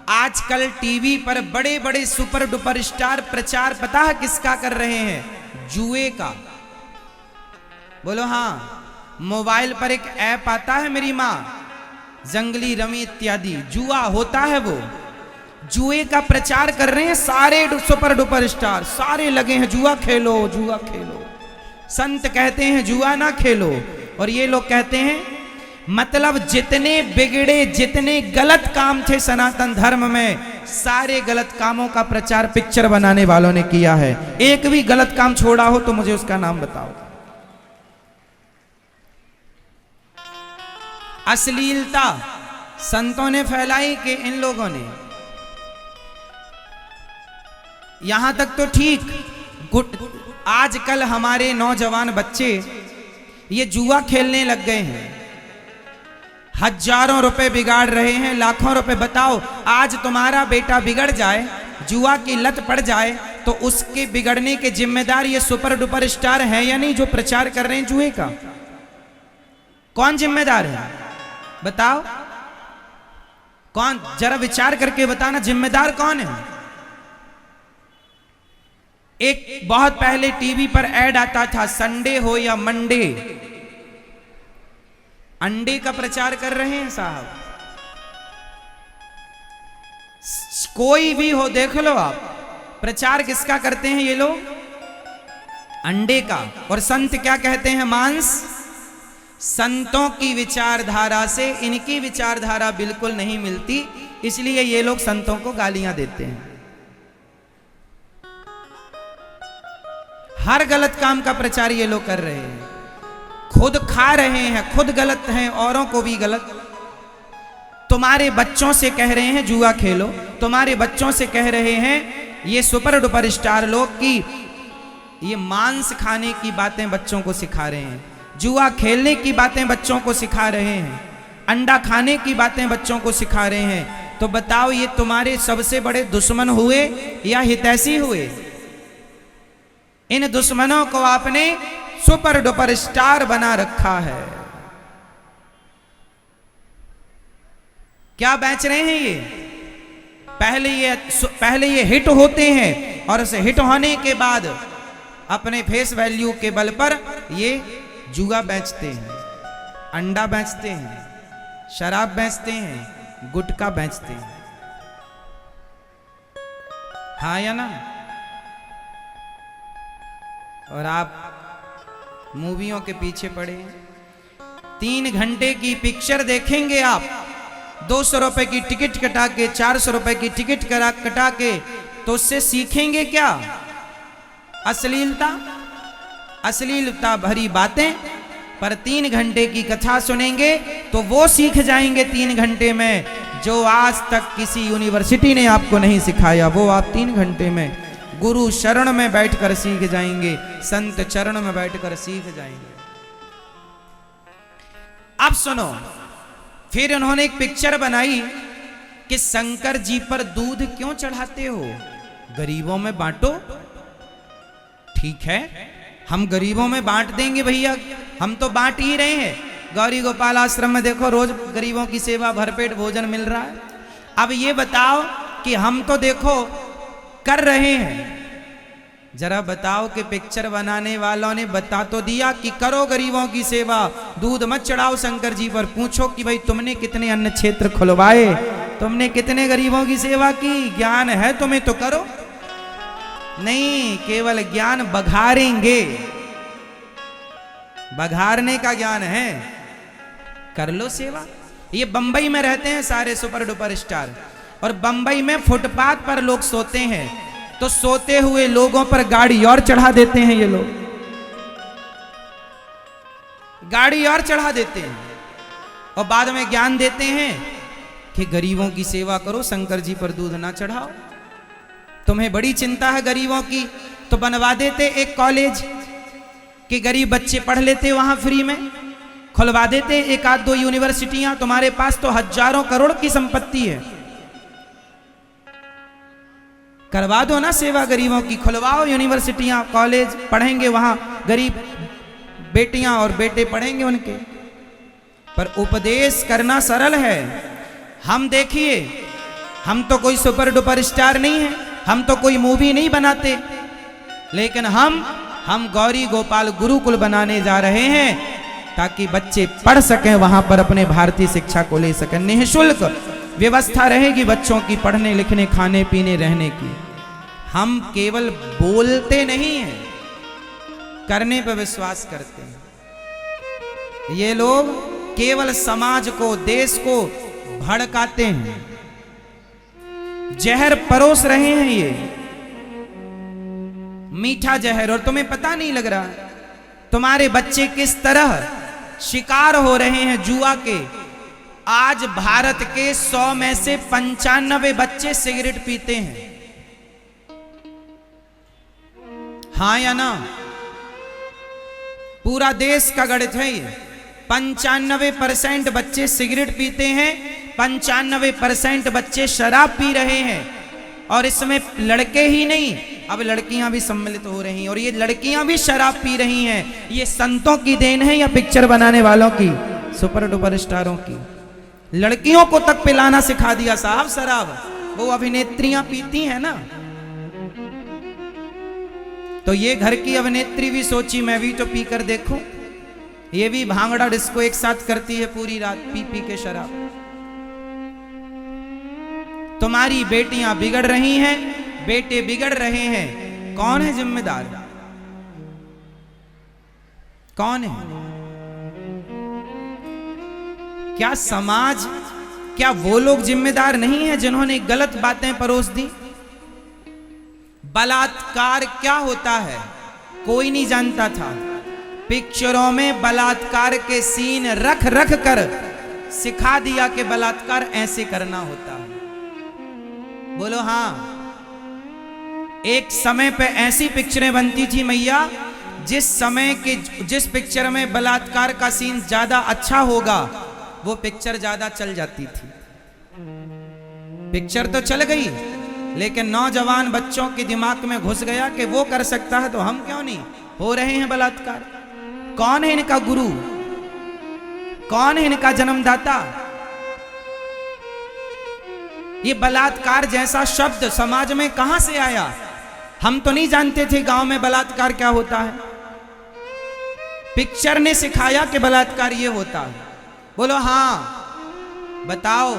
आजकल टीवी पर बड़े बड़े सुपर डुपर स्टार प्रचार पता है किसका कर रहे हैं? जुए का। बोलो हाँ। मोबाइल पर एक ऐप आता है मेरी माँ, जंगली रमी इत्यादि, जुआ होता है वो। जुए का प्रचार कर रहे हैं सारे सुपर डुपर स्टार, सारे लगे हैं जुआ खेलो जुआ खेलो। संत कहते हैं जुआ ना खेलो, और ये लोग कहते हैं मतलब जितने बिगड़े जितने गलत काम थे सनातन धर्म में, सारे गलत कामों का प्रचार पिक्चर बनाने वालों ने किया है। एक भी गलत काम छोड़ा हो तो मुझे उसका नाम बताओ। अश्लीलता संतों ने फैलाई कि इन लोगों ने? यहां तक तो ठीक, आजकल हमारे नौजवान बच्चे ये जुआ खेलने लग गए हैं, हजारों रुपए बिगाड़ रहे हैं, लाखों रुपए। बताओ आज तुम्हारा बेटा बिगड़ जाए, जुआ की लत पड़ जाए, तो उसके बिगड़ने के जिम्मेदार ये सुपर डुपर स्टार हैं या नहीं जो प्रचार कर रहे हैं जुए का? कौन जिम्मेदार है बताओ? कौन? जरा विचार करके बताना जिम्मेदार कौन है। एक बहुत पहले टीवी पर ऐड आता था, संडे हो या मंडे, अंडे का प्रचार कर रहे हैं साहब। कोई भी हो देख लो आप, प्रचार किसका करते हैं ये लोग? अंडे का। और संत क्या कहते हैं? मांस। संतों की विचारधारा से इनकी विचारधारा बिल्कुल नहीं मिलती, इसलिए ये लोग संतों को गालियां देते हैं। हर गलत काम का प्रचार ये लोग कर रहे हैं, खुद खा रहे हैं, खुद गलत हैं, औरों को भी गलत। तुम्हारे बच्चों से कह रहे हैं जुआ खेलो, तुम्हारे बच्चों से कह रहे हैं ये सुपर डुपर स्टार लोग की ये मांस खाने की बातें बच्चों को सिखा रहे हैं, जुआ खेलने की बातें बच्चों को सिखा रहे हैं, अंडा खाने की बातें बच्चों को सिखा रहे हैं। तो बताओ ये तुम्हारे सबसे बड़े दुश्मन हुए या हितैषी हुए? इन दुश्मनों को आपने सुपर डुपर स्टार बना रखा है। क्या बेच रहे हैं ये? पहले ये हिट होते हैं और उस हिट होने के बाद अपने फेस वैल्यू के बल पर ये जुआ बेचते हैं, अंडा बेचते हैं, शराब बेचते हैं, गुटखा बेचते हैं। हाँ या ना? और आप मूवियों के पीछे पड़े। 3 घंटे की पिक्चर देखेंगे आप, 200 रुपए की टिकट कटा के, 400 रुपए की टिकट कटा के, तो उससे सीखेंगे क्या? अश्लीलता भरी बातें। पर 3 घंटे की कथा सुनेंगे तो वो सीख जाएंगे 3 घंटे में, जो आज तक किसी यूनिवर्सिटी ने आपको नहीं सिखाया, वो आप 3 घंटे में गुरु शरण में बैठकर सीख जाएंगे, संत चरण में बैठकर सीख जाएंगे। अब सुनो, फिर उन्होंने एक पिक्चर बनाई कि शंकर जी पर दूध क्यों चढ़ाते हो? गरीबों में बांटो। ठीक है, हम गरीबों में बांट देंगे भैया, हम तो बांट ही रहे हैं। गौरी गोपाल आश्रम में देखो रोज गरीबों की सेवा, भरपेट भोजन मिल रहा है। अब ये बताओ कि हम तो देखो कर रहे हैं, जरा बताओ कि पिक्चर बनाने वालों ने बता तो दिया कि करो गरीबों की सेवा, दूध मत चढ़ाओ शंकर जी पर। पूछो कि भाई तुमने कितने अन्न क्षेत्र खुलवाए, तुमने कितने गरीबों की सेवा की? ज्ञान है तुम्हें तो करो। नहीं, केवल ज्ञान बघारेंगे, बघारने का ज्ञान है, कर लो सेवा। ये बंबई में रहते हैं सारे सुपर डुपर स्टार, और बंबई में फुटपाथ पर लोग सोते हैं, तो सोते हुए लोगों पर गाड़ी और चढ़ा देते हैं। ये लोग गाड़ी और चढ़ा देते हैं और बाद में ज्ञान देते हैं कि गरीबों की सेवा करो, शंकर जी पर दूध ना चढ़ाओ। तुम्हें बड़ी चिंता है गरीबों की, तो बनवा देते एक कॉलेज कि गरीब बच्चे पढ़ लेते वहां फ्री में, खुलवा देते 1-2 यूनिवर्सिटियां। तुम्हारे पास तो हजारों करोड़ की संपत्ति है, करवा दो ना सेवा गरीबों की, खुलवाओ यूनिवर्सिटियां, कॉलेज, पढ़ेंगे वहां गरीब बेटियां और बेटे पढ़ेंगे उनके। पर उपदेश करना सरल है। हम देखिए, हम तो कोई सुपर डुपर स्टार नहीं है, हम तो कोई मूवी नहीं बनाते, लेकिन हम गौरी गोपाल गुरुकुल बनाने जा रहे हैं ताकि बच्चे पढ़ सकें, वहां पर अपने भारतीय शिक्षा को ले सकें। निःशुल्क व्यवस्था रहेगी बच्चों की पढ़ने लिखने खाने पीने रहने की। हम केवल बोलते नहीं हैं, करने पर विश्वास करते हैं। ये लोग केवल समाज को देश को भड़काते हैं, जहर परोस रहे हैं, ये मीठा जहर, और तुम्हें पता नहीं लग रहा तुम्हारे बच्चे किस तरह शिकार हो रहे हैं जुआ के। आज भारत के 100 में से 95 बच्चे सिगरेट पीते हैं, हाँ या ना? पूरा देश का गणित है ये। 95% बच्चे सिगरेट पीते हैं, 95% बच्चे शराब पी रहे हैं, और इसमें लड़के ही नहीं, अब लड़कियां भी सम्मिलित हो रही हैं, और ये लड़कियां भी शराब पी रही हैं। ये संतों की देन है या पिक्चर बनाने वालों की, सुपर डुपर स्टारों की? लड़कियों को तक पिलाना सिखा दिया साहब शराब, वो अभिनेत्रियां पीती हैं ना। तो ये घर की अभिनेत्री भी सोची मैं भी तो पी कर देखूं, ये भी भांगड़ा डिस्को एक साथ करती है पूरी रात पी पी के शराब। तुम्हारी बेटियां बिगड़ रही हैं, बेटे बिगड़ रहे हैं, कौन है जिम्मेदार? कौन है? क्या समाज, क्या वो लोग जिम्मेदार नहीं है जिन्होंने गलत बातें परोस दी? बलात्कार क्या होता है कोई नहीं जानता था, पिक्चरों में बलात्कार के सीन रख रख कर सिखा दिया कि बलात्कार ऐसे करना होता है। बोलो हाँ। एक समय पे ऐसी पिक्चरें बनती थी मैया, जिस पिक्चर में बलात्कार का सीन ज्यादा अच्छा होगा वो पिक्चर ज्यादा चल जाती थी। पिक्चर तो चल गई, लेकिन नौजवान बच्चों के दिमाग में घुस गया कि वो कर सकता है तो हम क्यों नहीं? हो रहे हैं बलात्कार। कौन है इनका गुरु? कौन है इनका जन्मदाता? ये बलात्कार जैसा शब्द समाज में कहां से आया? हम तो नहीं जानते थे गांव में बलात्कार क्या होता है, पिक्चर ने सिखाया कि बलात्कार ये होता है। बोलो हाँ। बताओ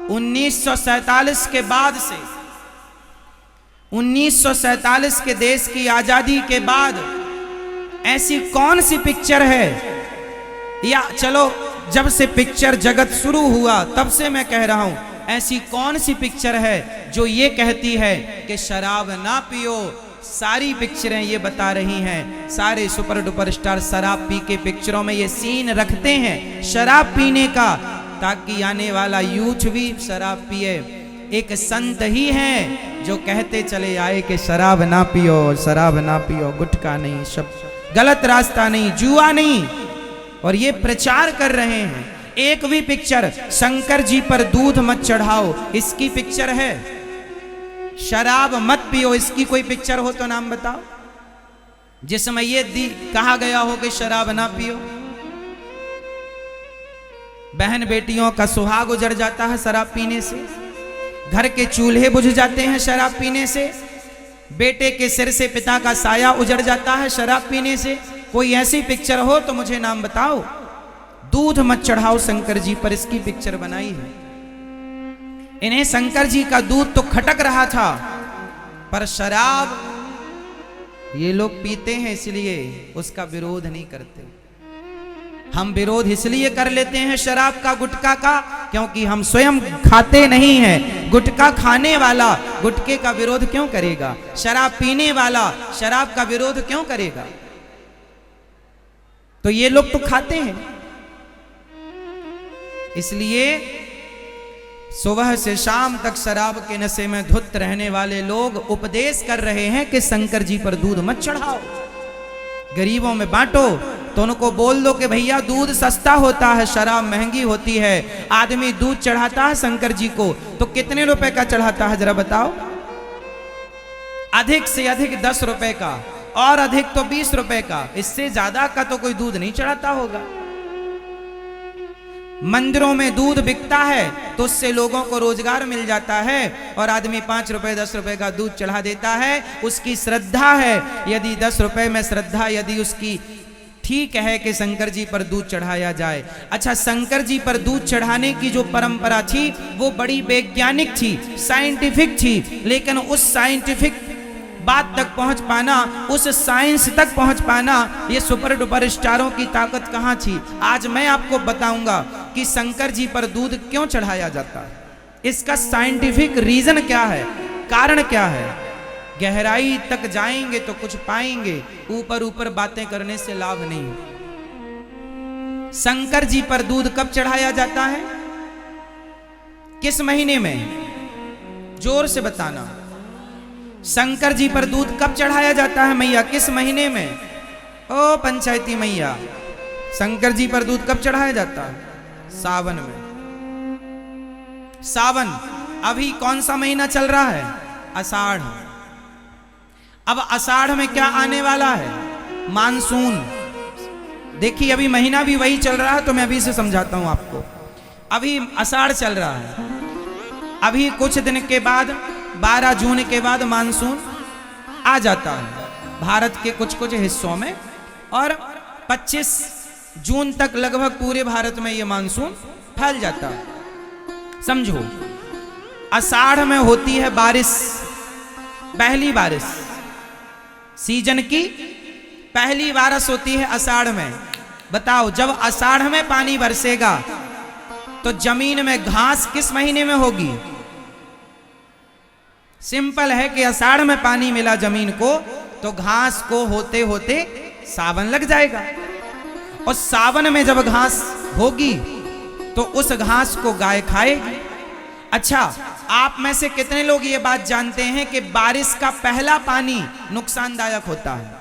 1947 के बाद से, 1947 के देश की आजादी के बाद ऐसी कौन सी पिक्चर है, या चलो जब से पिक्चर जगत शुरू हुआ तब से मैं कह रहा हूं, ऐसी कौन सी पिक्चर है जो ये कहती है कि शराब ना पियो? सारी पिक्चरें ये बता रही हैं, सारे सुपर डुपर स्टार शराब पी के पिक्चरों में ये सीन रखते हैं शराब पीने का, ताकि आने वाला यूथ भी शराब पिए। एक संत ही है जो कहते चले आए कि शराब ना पियो, शराब ना पियो, गुटखा नहीं, सब गलत रास्ता नहीं, जुआ नहीं, और ये प्रचार कर रहे हैं। एक भी पिक्चर शंकर जी पर दूध मत चढ़ाओ इसकी पिक्चर है, शराब मत पियो इसकी कोई पिक्चर हो तो नाम बताओ जिसमें ये कहा गया हो कि शराब ना पियो। बहन बेटियों का सुहाग उजड़ जाता है शराब पीने से, घर के चूल्हे बुझ जाते हैं शराब पीने से, बेटे के सिर से पिता का साया उजड़ जाता है शराब पीने से। कोई ऐसी पिक्चर हो तो मुझे नाम बताओ। दूध मत चढ़ाओ शंकर जी पर इसकी पिक्चर बनाई है। इन्हें शंकर जी का दूध तो खटक रहा था, पर शराब ये लोग पीते हैं इसलिए उसका विरोध नहीं करते। हम विरोध इसलिए कर लेते हैं शराब का, गुटखा का, क्योंकि हम स्वयं खाते नहीं हैं। गुटखा खाने वाला गुटखे का विरोध क्यों करेगा? शराब पीने वाला शराब का विरोध क्यों करेगा? तो ये लोग तो खाते हैं। इसलिए सुबह से शाम तक शराब के नशे में धुत रहने वाले लोग उपदेश कर रहे हैं कि शंकर जी पर दूध मत चढ़ाओ, गरीबों में बांटो। तो उनको बोल दो कि भैया दूध सस्ता होता है, शराब महंगी होती है। आदमी दूध चढ़ाता है शंकर जी को तो कितने रुपए का चढ़ाता है जरा बताओ? अधिक से अधिक 10 रुपए का, और अधिक तो 20 रुपए का, इससे ज्यादा का तो कोई दूध नहीं चढ़ाता होगा। मंदिरों में दूध बिकता है तो उससे लोगों को रोजगार मिल जाता है और आदमी 5 रुपए 10 रुपए का दूध चढ़ा देता है। उसकी श्रद्धा है, यदि 10 रुपए में श्रद्धा यदि उसकी ठीक है कि शंकर जी पर दूध चढ़ाया जाए। अच्छा, शंकर जी पर दूध चढ़ाने की जो परंपरा थी वो बड़ी वैज्ञानिक थी, साइंटिफिक थी, लेकिन उस साइंटिफिक बात तक पहुंच पाना, उस साइंस तक पहुंच पाना, ये सुपर डुपर स्टारों की ताकत कहां थी। आज मैं आपको बताऊंगा कि शंकर जी पर दूध क्यों चढ़ाया जाता है, इसका साइंटिफिक रीजन क्या है, कारण क्या है। गहराई तक जाएंगे तो कुछ पाएंगे, ऊपर ऊपर बातें करने से लाभ नहीं। शंकर जी पर दूध कब चढ़ाया जाता है, किस महीने में, जोर से बताना। शंकर जी पर दूध कब चढ़ाया जाता है मैया, किस महीने में। ओ पंचायती मैया, शंकर जी पर दूध कब चढ़ाया जाता है, सावन में। सावन, अभी कौन सा महीना चल रहा है, आषाढ़। अब आषाढ़ में क्या आने वाला है, मानसून। देखिए अभी महीना भी वही चल रहा है, तो मैं अभी से समझाता हूं आपको। अभी आषाढ़ चल रहा है, अभी कुछ दिन के बाद 12 जून के बाद मानसून आ जाता है भारत के कुछ कुछ हिस्सों में, और 25 जून तक लगभग पूरे भारत में ये मानसून फैल जाता है। समझो, आषाढ़ में होती है बारिश, पहली बारिश, सीजन की पहली बारिश होती है आषाढ़ में। बताओ, जब आषाढ़ में पानी बरसेगा तो जमीन में घास किस महीने में होगी। सिंपल है कि आषाढ़ में पानी मिला जमीन को तो घास को होते होते सावन लग जाएगा, और सावन में जब घास होगी तो उस घास को गाय खाएगी। अच्छा, आप में से कितने लोग ये बात जानते हैं कि बारिश का पहला पानी नुकसानदायक होता है।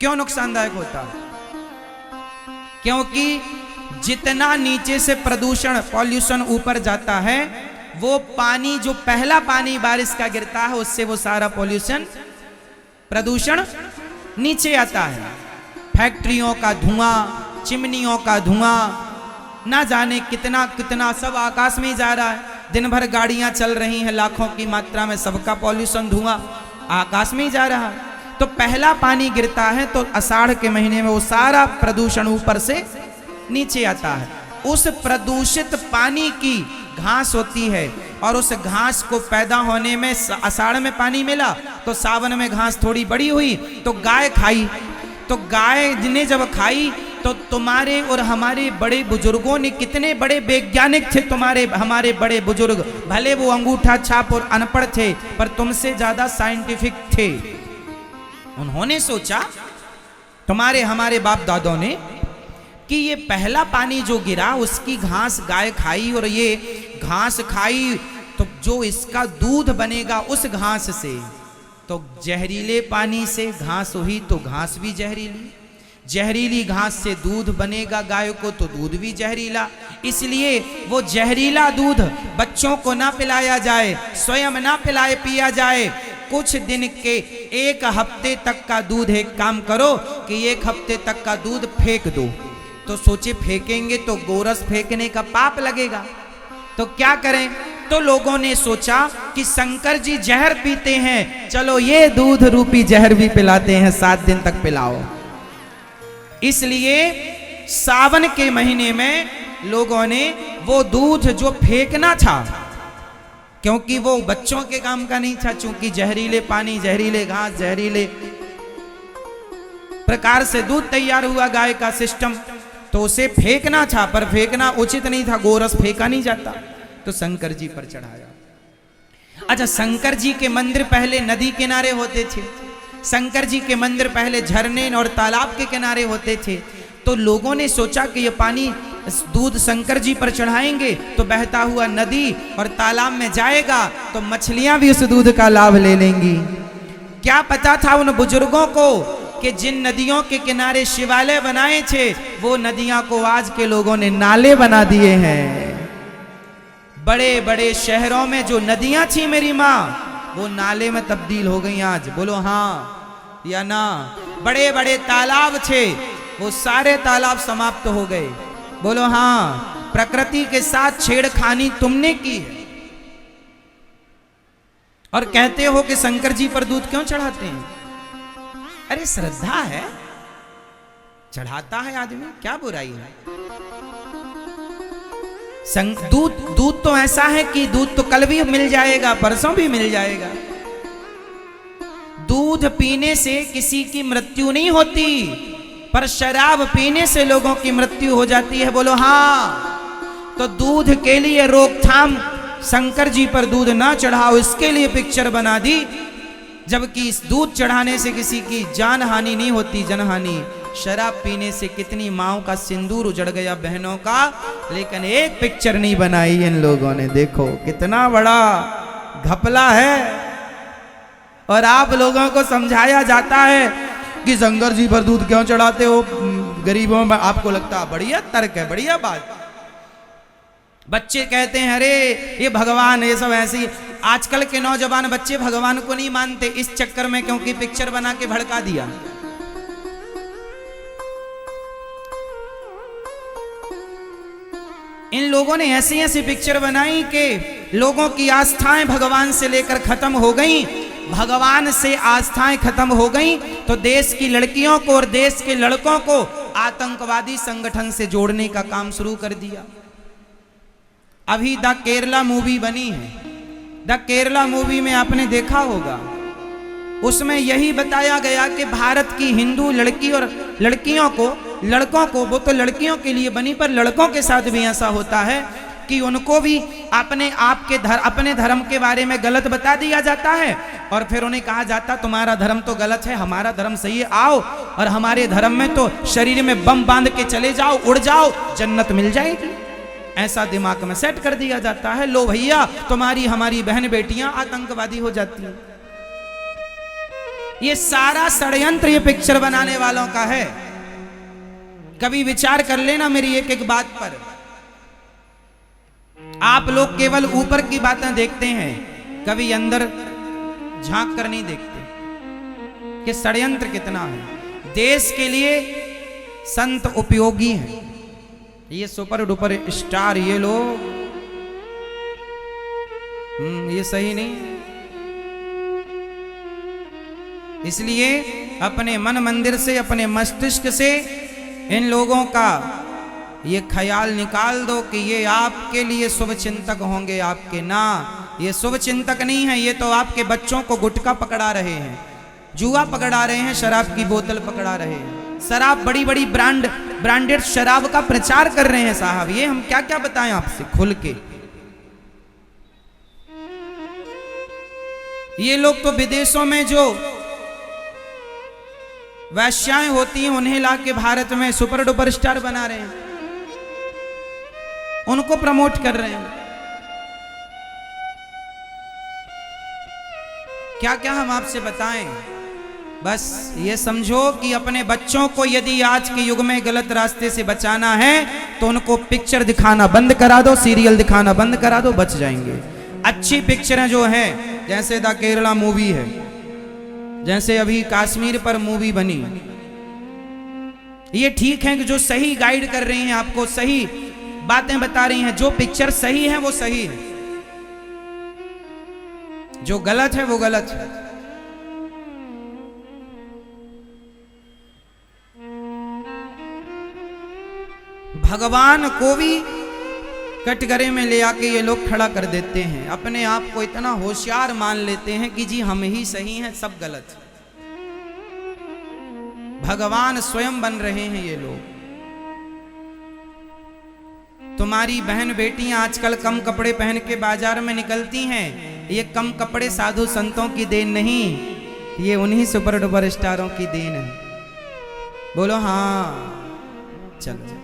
क्यों नुकसानदायक होता है, क्योंकि जितना नीचे से प्रदूषण पॉल्यूशन ऊपर जाता है, वो पानी जो पहला पानी बारिश का गिरता है उससे वो सारा पॉल्यूशन प्रदूषण नीचे आता है। फैक्ट्रियों का धुआं, चिमनियों का धुआं, ना जाने कितना कितना सब आकाश में ही जा रहा है। दिन भर गाड़ियां चल रही हैं लाखों की मात्रा में, सबका पॉल्यूशन धुआं आकाश में ही जा रहा है। तो पहला पानी गिरता है तो आषाढ़ के महीने में वो सारा प्रदूषण ऊपर से नीचे आता है। उस प्रदूषित पानी की घास होती है, और उस घास को पैदा होने में आषाढ़ में पानी मिला तो सावन में घास थोड़ी बड़ी हुई तो गाय खाई। तो गाय ने जब खाई तो तुम्हारे और हमारे बड़े बुजुर्गों ने, कितने बड़े वैज्ञानिक थे तुम्हारे हमारे बड़े बुजुर्ग, भले वो अंगूठा छाप और अनपढ़ थे पर तुमसे ज्यादा साइंटिफिक थे। उन्होंने सोचा, तुम्हारे हमारे बाप दादों ने, कि ये पहला पानी जो गिरा उसकी घास गाय खाई, और ये घास खाई तो जो इसका दूध बनेगा उस घास से, तो जहरीले पानी से घास हुई तो घास भी जहरीली, जहरीली घास से दूध बनेगा गाय को तो दूध भी जहरीला। इसलिए वो जहरीला दूध बच्चों को ना पिलाया जाए, स्वयं ना पिलाए पिया जाए। कुछ दिन के 1 हफ्ते तक का दूध, एक काम करो कि 1 हफ्ते तक का दूध फेंक दो। तो सोचे फेंकेंगे तो गोरस फेंकने का पाप लगेगा, तो क्या करें। तो लोगों ने सोचा कि शंकर जी जहर पीते हैं, चलो ये दूध रूपी जहर भी पिलाते हैं, 7 दिन तक पिलाओ। इसलिए सावन के महीने में लोगों ने वो दूध जो फेंकना था, क्योंकि वो बच्चों के काम का नहीं था, चूंकि जहरीले पानी, जहरीले घास, जहरीले प्रकार से दूध तैयार हुआ गाय का सिस्टम, तो उसे फेंकना था, पर फेंकना उचित नहीं था, गोरस फेंका नहीं जाता, तो शंकर जी पर चढ़ाया। अच्छा, शंकर जी के मंदिर पहले नदी किनारे होते थे, शंकर जी के मंदिर पहले झरने और तालाब के किनारे होते थे। तो लोगों ने सोचा कि ये पानी दूध शंकर जी पर चढ़ाएंगे तो बहता हुआ नदी और तालाब में जाएगा तो मछलियां भी उस दूध का लाभ ले लेंगी। क्या पता था उन बुजुर्गों को कि जिन नदियों के किनारे शिवालय बनाए थे वो नदियां को आज के लोगों ने नाले बना दिए हैं। बड़े बड़े शहरों में जो नदियां थी मेरी माँ, वो नाले में तब्दील हो गई आज। बोलो हाँ या ना। बड़े बड़े तालाब थे, वो सारे तालाब समाप्त हो गए। बोलो हाँ। प्रकृति के साथ छेड़खानी तुमने की है और कहते हो कि शंकर जी पर दूध क्यों चढ़ाते हैं? अरे श्रद्धा है, चढ़ाता है आदमी, क्या बुराई है? दूध तो ऐसा है कि दूध तो कल भी मिल जाएगा, परसों भी मिल जाएगा। दूध पीने से किसी की मृत्यु नहीं होती, पर शराब पीने से लोगों की मृत्यु हो जाती है। बोलो हाँ। तो दूध के लिए रोकथाम, शंकर जी पर दूध ना चढ़ाओ, इसके लिए पिक्चर बना दी, जबकि इस दूध चढ़ाने से किसी की जान हानि नहीं होती, जनहानि। शराब पीने से कितनी माओ का सिंदूर उजड़ गया, बहनों का, लेकिन एक पिक्चर नहीं बनाई इन लोगों ने। देखो कितना बड़ा घपला है। और आप लोगों को समझाया जाता है कि शंकर जी पर दूध क्यों चढ़ाते हो गरीबों में। आपको लगता है बढ़िया तर्क है, बढ़िया बात। बच्चे कहते हैं अरे ये भगवान, ये सब ऐसी। आजकल के नौजवान बच्चे भगवान को नहीं मानते इस चक्कर में, क्योंकि पिक्चर बना के भड़का दिया। इन लोगों ने ऐसी ऐसी पिक्चर बनाई कि लोगों की आस्थाएं भगवान से लेकर खत्म हो गई। भगवान से आस्थाएं खत्म हो गई तो देश की लड़कियों को और देश के लड़कों को आतंकवादी संगठन से जोड़ने का काम शुरू कर दिया। अभी द केरला मूवी बनी है। द केरला मूवी में आपने देखा होगा, उसमें यही बताया गया कि भारत की हिंदू लड़की और लड़कियों को, लड़कों को, वो तो लड़कियों के लिए बनी, पर लड़कों के साथ भी ऐसा होता है कि उनको भी अपने धर्म के बारे में गलत बता दिया जाता है और फिर उन्हें कहा जाता तुम्हारा धर्म तो गलत है, हमारा धर्म सही है, आओ और हमारे धर्म में तो शरीर में बम बांध के चले जाओ, उड़ जाओ, जन्नत मिल जाएगी। ऐसा दिमाग में सेट कर दिया जाता है। लो भैया, तुम्हारी हमारी बहन बेटियां आतंकवादी हो जाती हैं। ये सारा षड्यंत्र ये पिक्चर बनाने वालों का है। कभी विचार कर लेना मेरी एक एक बात पर। आप लोग केवल ऊपर की बातें देखते हैं, कभी अंदर झांक कर नहीं देखते कि षड्यंत्र कितना है। देश के लिए संत उपयोगी हैं, ये सुपर डुपर स्टार, ये लोग ये सही नहीं है। इसलिए अपने मन मंदिर से, अपने मस्तिष्क से इन लोगों का ये ख्याल निकाल दो कि ये आपके लिए शुभ चिंतक होंगे, आपके ना, ये शुभ चिंतक नहीं है। ये तो आपके बच्चों को गुटखा पकड़ा रहे हैं, जुआ पकड़ा रहे हैं, शराब की बोतल पकड़ा रहे हैं, शराब, बड़ी बड़ी ब्रांडेड शराब का प्रचार कर रहे हैं। साहब ये हम क्या क्या बताएं आपसे खुल के। ये लोग तो विदेशों में जो वैश्याएं होती हैं उन्हें लाके भारत में सुपर डुपर स्टार बना रहे हैं, उनको प्रमोट कर रहे हैं। क्या क्या हम आपसे बताएं। बस ये समझो कि अपने बच्चों को यदि आज के युग में गलत रास्ते से बचाना है तो उनको पिक्चर दिखाना बंद करा दो, सीरियल दिखाना बंद करा दो, बच जाएंगे। अच्छी पिक्चरें जो हैं, जैसे द केरला मूवी है, जैसे अभी कश्मीर पर मूवी बनी, ये ठीक है कि जो सही गाइड कर रही हैं, आपको सही बातें बता रही हैं। जो पिक्चर सही है वो सही है, जो गलत है वो गलत है। भगवान को भी कटघरे में ले आके ये लोग खड़ा कर देते हैं। अपने आप को इतना होशियार मान लेते हैं कि जी हम ही सही हैं, सब गलत। भगवान स्वयं बन रहे हैं ये लोग। तुम्हारी बहन बेटियां आजकल कम कपड़े पहन के बाजार में निकलती हैं, ये कम कपड़े साधु संतों की देन नहीं, ये उन्हीं सुपर डुपर स्टारों की देन है। बोलो हाँ। चलो